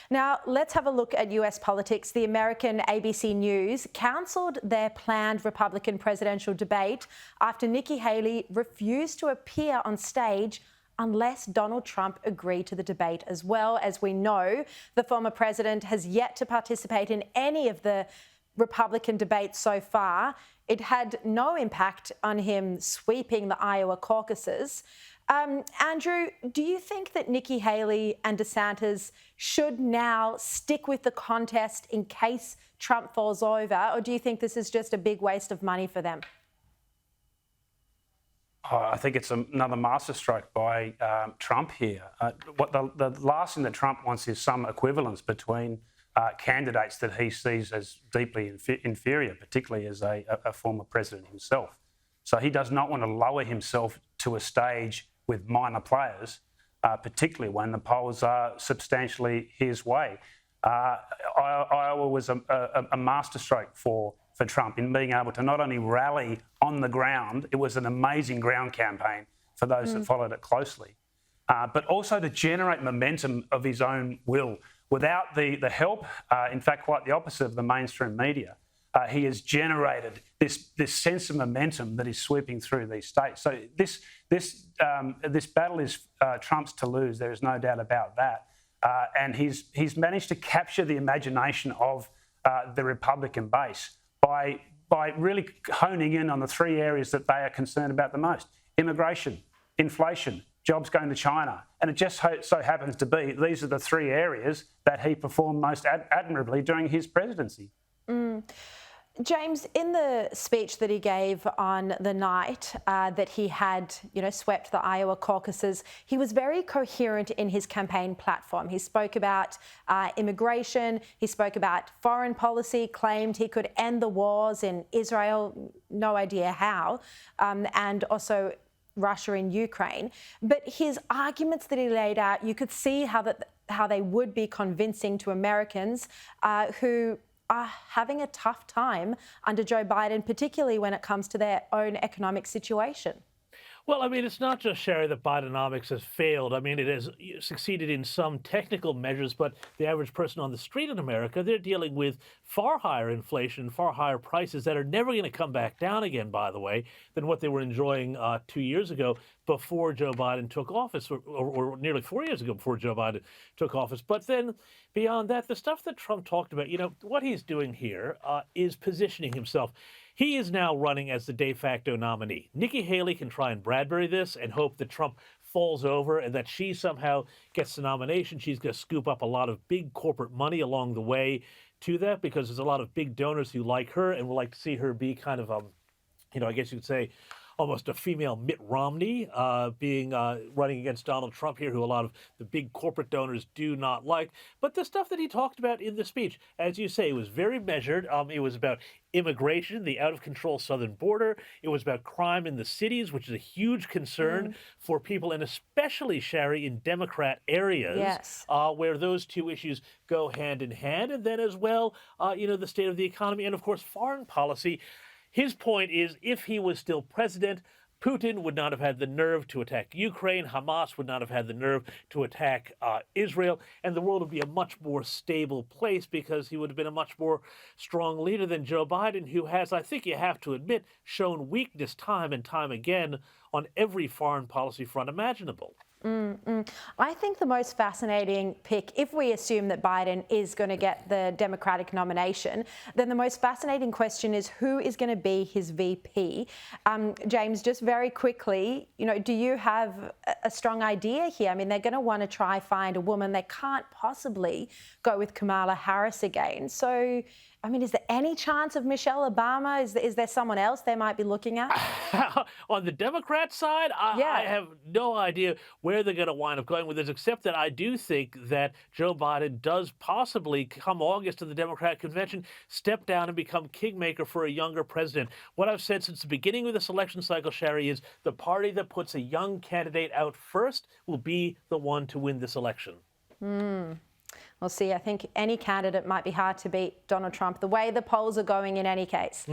Now, let's have a look at US politics. The American ABC News cancelled their planned Republican presidential debate after Nikki Haley refused to appear on stage unless Donald Trump agreed to the debate as well. As we know, the former president has yet to participate in any of the Republican debates so far. It had no impact on him sweeping the Iowa caucuses. Andrew, do you think that Nikki Haley and DeSantis should now stick with the contest in case Trump falls over, or do you think this is just a big waste of money for them? I think it's another masterstroke by Trump here. The last thing that Trump wants is some equivalence between candidates that he sees as deeply inferior, particularly as a former president himself. So he does not want to lower himself to a stage with minor players, particularly when the polls are substantially his way. Iowa was a masterstroke for Trump in being able to not only rally on the ground, it was an amazing ground campaign for those that followed it closely, but also to generate momentum of his own will. Without the help, in fact, quite the opposite of the mainstream media, he has generated this sense of momentum that is sweeping through these states. So this battle is Trump's to lose. There is no doubt about that. And he's managed to capture the imagination of the Republican base by really honing in on the three areas that they are concerned about the most: immigration, inflation, jobs going to China. And it just so happens to be these are the three areas that he performed most admirably during his presidency. James, in the speech that he gave on the night that he had, swept the Iowa caucuses, he was very coherent in his campaign platform. He spoke about immigration, he spoke about foreign policy, claimed he could end the wars in Israel, no idea how, and also Russia and Ukraine. But his arguments that he laid out, you could see how they would be convincing to Americans who are having a tough time under Joe Biden, particularly when it comes to their own economic situation. Well, I mean, it's not just, Sharri, that Bidenomics has failed. I mean, it has succeeded in some technical measures, but the average person on the street in America, they're dealing with far higher inflation, far higher prices that are never going to come back down again, by the way, than what they were enjoying 2 years ago before Joe Biden took office, or nearly 4 years ago before Joe Biden took office. But then beyond that, the stuff that Trump talked about, what he's doing here is positioning himself. He is now running as the de facto nominee. Nikki Haley can try and Bradbury this and hope that Trump falls over and that she somehow gets the nomination. She's going to scoop up a lot of big corporate money along the way to that, because there's a lot of big donors who like her and would like to see her be kind of, I guess you could say, almost a female Mitt Romney, running against Donald Trump here, who a lot of the big corporate donors do not like. But the stuff that he talked about in the speech, as you say, was very measured. It was about immigration, the out-of-control southern border. It was about crime in the cities, which is a huge concern for people, and especially, Sharri, in Democrat areas, yes, where those two issues go hand in hand. And then as well, the state of the economy and, of course, foreign policy. His point is, if he was still president, Putin would not have had the nerve to attack Ukraine, Hamas would not have had the nerve to attack Israel, and the world would be a much more stable place because he would have been a much more strong leader than Joe Biden, who has, I think you have to admit, shown weakness time and time again on every foreign policy front imaginable. I think the most fascinating pick, if we assume that Biden is going to get the Democratic nomination, then the most fascinating question is who is going to be his VP? James, just very quickly, do you have a strong idea here? I mean, they're going to want to try find a woman. They can't possibly go with Kamala Harris again. So, I mean, is there any chance of Michelle Obama? Is there someone else they might be looking at? On the Democrat side, I have no idea where they're going to wind up going with this, except that I do think that Joe Biden does possibly, come August in the Democratic convention, step down and become kingmaker for a younger president. What I've said since the beginning of this election cycle, Sharri, is the party that puts a young candidate out first will be the one to win this election. We'll see. I think any candidate might be hard to beat Donald Trump, the way the polls are going in any case.